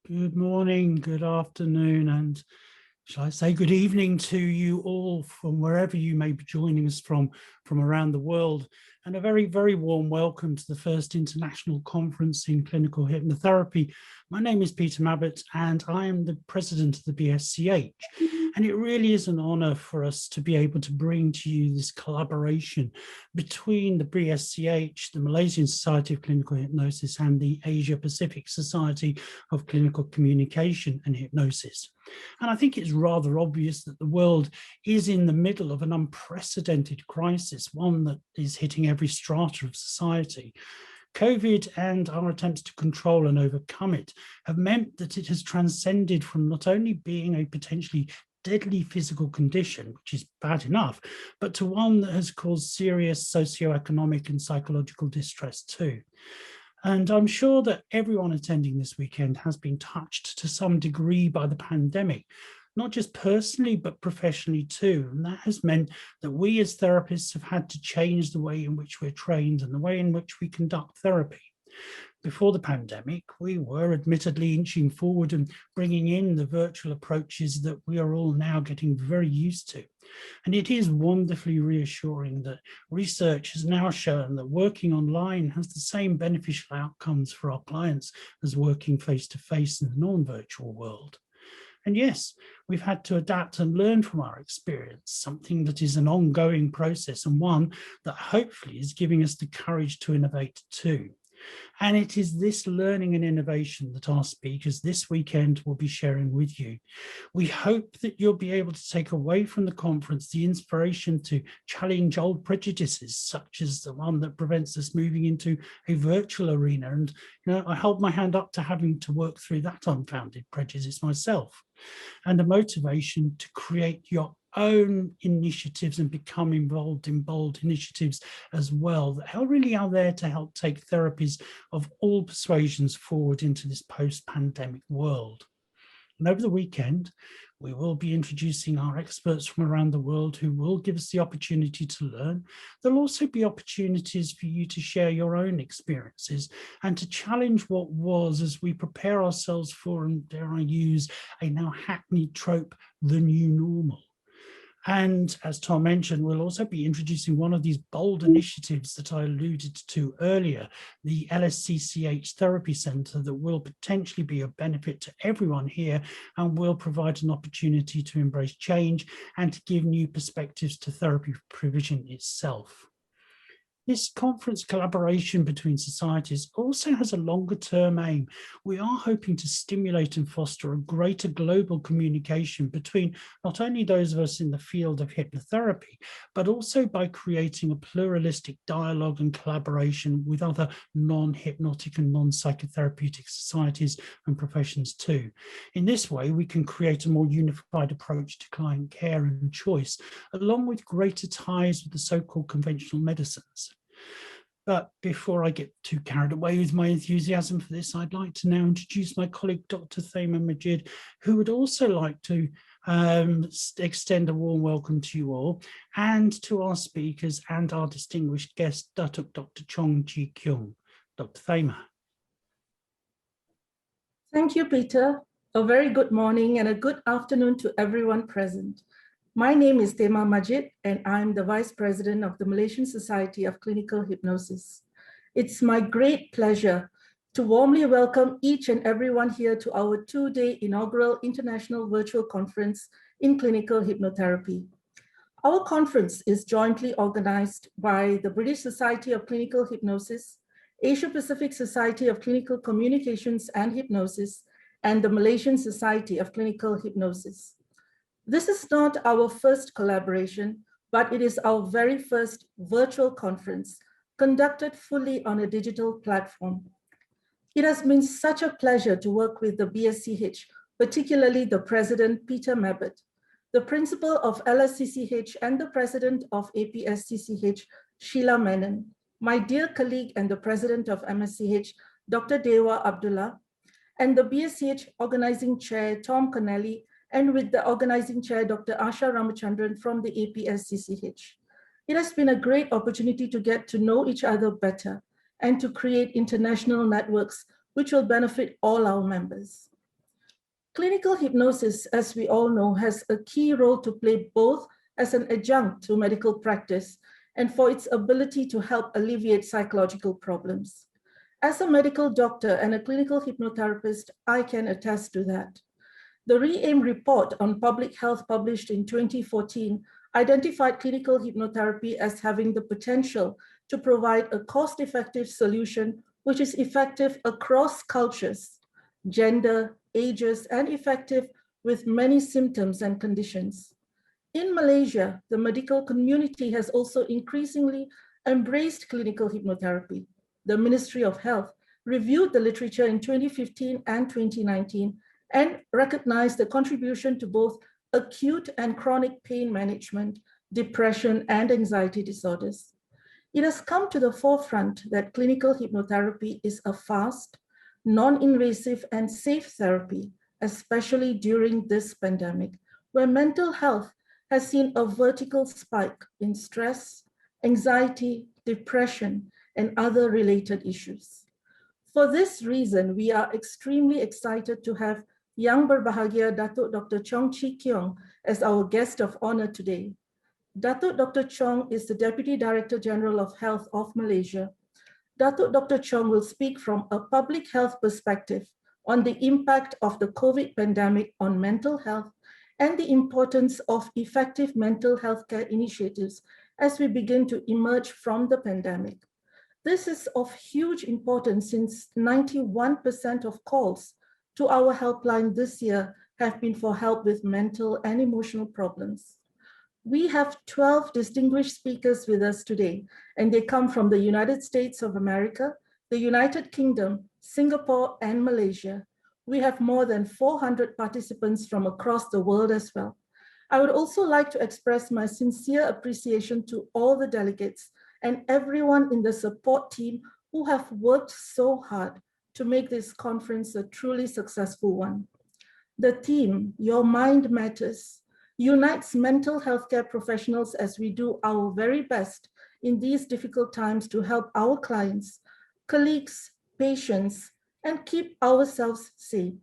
Good morning, good afternoon, and shall I say good evening to you all from wherever you may be joining us from around the world. And a very, very warm welcome to the first International Conference in Clinical Hypnotherapy. My name is Peter Mabbutt, and I am the president of the BSCH. And it really is an honor for us to be able to bring to you this collaboration between the BSCH, the Malaysian Society of Clinical Hypnosis, and the Asia Pacific Society of Clinical Communication and Hypnosis. And I think it's rather obvious that the world is in the middle of an unprecedented crisis, one that is hitting every strata of society. COVID and our attempts to control and overcome it have meant that it has transcended from not only being a potentially deadly physical condition, which is bad enough, but to one that has caused serious socioeconomic and psychological distress too. And I'm sure that everyone attending this weekend has been touched to some degree by the pandemic, not just personally, but professionally too. And that has meant that we as therapists have had to change the way in which we're trained and the way in which we conduct therapy. Before the pandemic, we were admittedly inching forward and bringing in the virtual approaches that we are all now getting very used to. And it is wonderfully reassuring that research has now shown that working online has the same beneficial outcomes for our clients as working face-to-face in the non-virtual world. And yes, we've had to adapt and learn from our experience, something that is an ongoing process and one that hopefully is giving us the courage to innovate too. And it is this learning and innovation that our speakers this weekend will be sharing with you. We hope that you'll be able to take away from the conference the inspiration to challenge old prejudices, such as the one that prevents us moving into a virtual arena. And I hold my hand up to having to work through that unfounded prejudice myself, and a motivation to create your own initiatives and become involved in bold initiatives as well that really are there to help take therapies of all persuasions forward into this post-pandemic world. And over the weekend, we will be introducing our experts from around the world who will give us the opportunity to learn. There'll also be opportunities for you to share your own experiences and to challenge what was as we prepare ourselves for, and dare I use a now hackneyed trope, the new normal. And as Tom mentioned, we'll also be introducing one of these bold initiatives that I alluded to earlier, the LSCCH Therapy Centre, that will potentially be of benefit to everyone here and will provide an opportunity to embrace change and to give new perspectives to therapy provision itself. This conference collaboration between societies also has a longer term aim. We are hoping to stimulate and foster a greater global communication between not only those of us in the field of hypnotherapy, but also by creating a pluralistic dialogue and collaboration with other non-hypnotic and non-psychotherapeutic societies and professions too. In this way, we can create a more unified approach to client care and choice, along with greater ties with the so-called conventional medicines. But before I get too carried away with my enthusiasm for this, I'd like to now introduce my colleague, Dr. Thema Majid, who would also like to extend a warm welcome to you all and to our speakers and our distinguished guest, Datuk Dr. Chong Ji Kyung. Dr. Thema. Thank you, Peter. A very good morning and a good afternoon to everyone present. My name is Thema Majid, and I'm the Vice President of the Malaysian Society of Clinical Hypnosis. It's my great pleasure to warmly welcome each and everyone here to our two-day inaugural International Virtual Conference in Clinical Hypnotherapy. Our conference is jointly organized by the British Society of Clinical Hypnosis, Asia Pacific Society of Clinical Communications and Hypnosis, and the Malaysian Society of Clinical Hypnosis. This is not our first collaboration, but it is our very first virtual conference conducted fully on a digital platform. It has been such a pleasure to work with the BSCH, particularly the President, Peter Mabbutt, the Principal of LSCCH and the President of APSCCH, Sheila Menon, my dear colleague and the President of MSCH, Dr. Dewa Abdullah, and the BSCH Organizing Chair, Tom Connelly, and with the Organizing Chair, Dr. Asha Ramachandran from the APSCCH. It has been a great opportunity to get to know each other better and to create international networks which will benefit all our members. Clinical hypnosis, as we all know, has a key role to play both as an adjunct to medical practice and for its ability to help alleviate psychological problems. As a medical doctor and a clinical hypnotherapist, I can attest to that. The Re-AIM report on public health published in 2014 identified clinical hypnotherapy as having the potential to provide a cost-effective solution which is effective across cultures, gender, ages, and effective with many symptoms and conditions. In Malaysia, the medical community has also increasingly embraced clinical hypnotherapy. The Ministry of Health reviewed the literature in 2015 and 2019 and recognized the contribution to both acute and chronic pain management, depression, and anxiety disorders. It has come to the forefront that clinical hypnotherapy is a fast, non-invasive, and safe therapy, especially during this pandemic, where mental health has seen a vertical spike in stress, anxiety, depression, and other related issues. For this reason, we are extremely excited to have Yang Berbahagia Datuk Dr. Chong Chi Keong as our guest of honor today. Datuk Dr. Chong is the Deputy Director General of Health of Malaysia. Datuk Dr. Chong will speak from a public health perspective on the impact of the COVID pandemic on mental health and the importance of effective mental health care initiatives as we begin to emerge from the pandemic. This is of huge importance since 91% of calls to our helpline this year have been for help with mental and emotional problems. We have 12 distinguished speakers with us today, and they come from the United States of America, the United Kingdom, Singapore, and Malaysia. We have more than 400 participants from across the world as well. I would also like to express my sincere appreciation to all the delegates and everyone in the support team who have worked so hard to make this conference a truly successful one. The theme, Your Mind Matters, unites mental health care professionals as we do our very best in these difficult times to help our clients, colleagues, patients, and keep ourselves safe.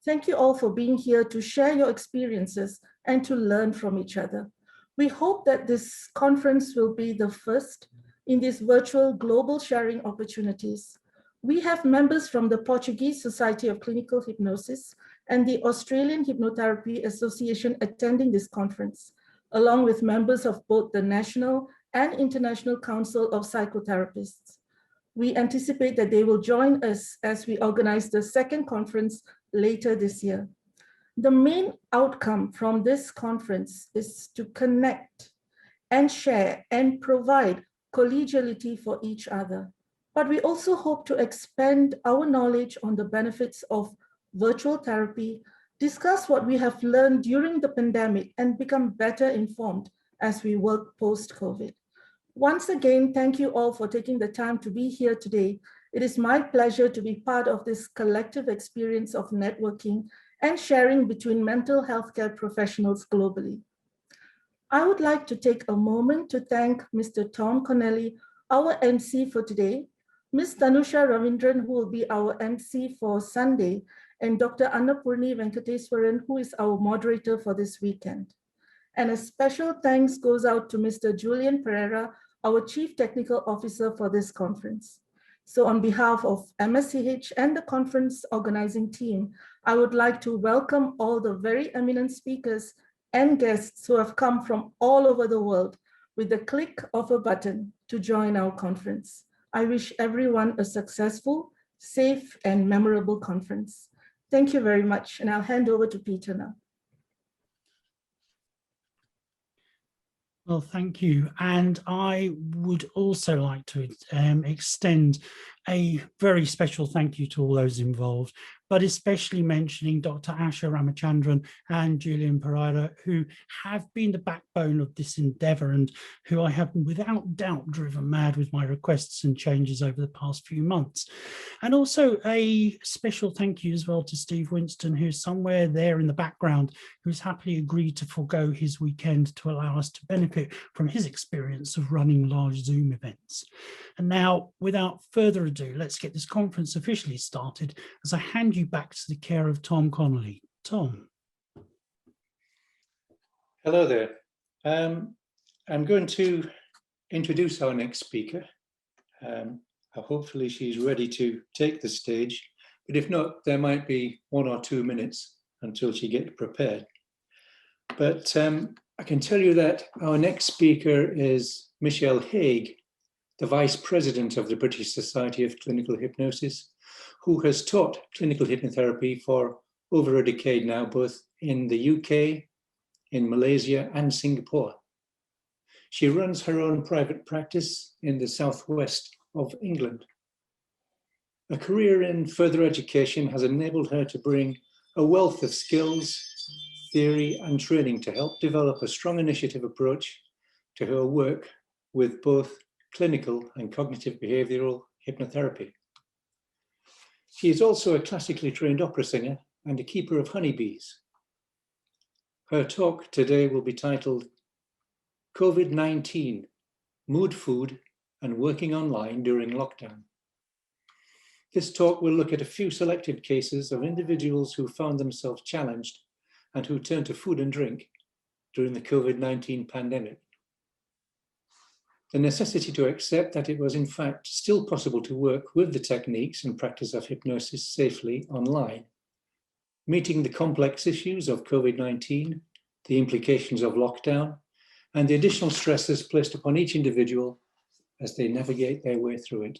Thank you all for being here to share your experiences and to learn from each other. We hope that this conference will be the first in these virtual global sharing opportunities. We have members from the Portuguese Society of Clinical Hypnosis and the Australian Hypnotherapy Association attending this conference, along with members of both the National and International Council of Psychotherapists. We anticipate that they will join us as we organize the second conference later this year. The main outcome from this conference is to connect and share and provide collegiality for each other. But we also hope to expand our knowledge on the benefits of virtual therapy, discuss what we have learned during the pandemic, and become better informed as we work post-COVID. Once again, thank you all for taking the time to be here today. It is my pleasure to be part of this collective experience of networking and sharing between mental health care professionals globally. I would like to take a moment to thank Mr. Tom Connelly, our MC for today, Ms. Tanusha Ravindran, who will be our MC for Sunday, and Dr. Annapurni Venkateswaran, who is our moderator for this weekend. And a special thanks goes out to Mr. Julian Pereira, our Chief Technical Officer for this conference. So on behalf of MSCH and the conference organizing team, I would like to welcome all the very eminent speakers and guests who have come from all over the world with the click of a button to join our conference. I wish everyone a successful, safe, and memorable conference. Thank you very much, and I'll hand over to Peter now. Well, thank you. And I would also like to extend a very special thank you to all those involved, but especially mentioning Dr. Asha Ramachandran and Julian Pereira, who have been the backbone of this endeavour and who I have without doubt driven mad with my requests and changes over the past few months. And also a special thank you as well to Steve Winston, who's somewhere there in the background, who's happily agreed to forego his weekend to allow us to benefit from his experience of running large Zoom events. And now, without further ado, ado, let's get this conference officially started as I hand you back to the care of Tom Connolly. Tom. Hello there. I'm going to introduce our next speaker. Hopefully she's ready to take the stage, but if not, there might be 1 or 2 minutes until she gets prepared. But I can tell you that our next speaker is Michelle Haig, the Vice President of the British Society of Clinical Hypnosis, who has taught clinical hypnotherapy for over a decade now, both in the UK, in Malaysia and Singapore. She runs her own private practice in the southwest of England. A career in further education has enabled her to bring a wealth of skills, theory and training to help develop a strong initiative approach to her work with both clinical and cognitive behavioral hypnotherapy. She is also a classically trained opera singer and a keeper of honeybees. Her talk today will be titled COVID-19, Mood, Food and Working Online During Lockdown. This talk will look at a few selected cases of individuals who found themselves challenged and who turned to food and drink during the COVID-19 pandemic. The necessity to accept that it was in fact still possible to work with the techniques and practice of hypnosis safely online, meeting the complex issues of COVID-19, the implications of lockdown, and the additional stresses placed upon each individual as they navigate their way through it.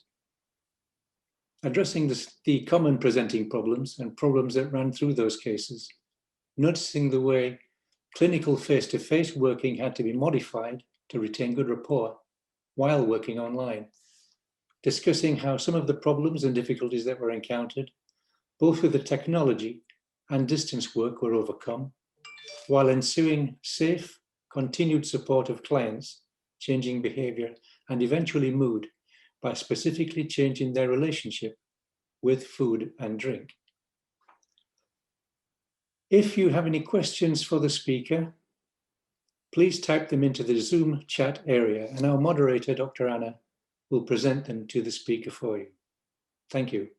Addressing the common presenting problems and problems that ran through those cases, noticing the way clinical face-to-face working had to be modified to retain good rapport while working online, discussing how some of the problems and difficulties that were encountered, both with the technology and distance work, were overcome, while ensuing safe, continued support of clients, changing behavior and eventually mood by specifically changing their relationship with food and drink. If you have any questions for the speaker, please type them into the Zoom chat area and our moderator, Dr. Anna, will present them to the speaker for you. Thank you.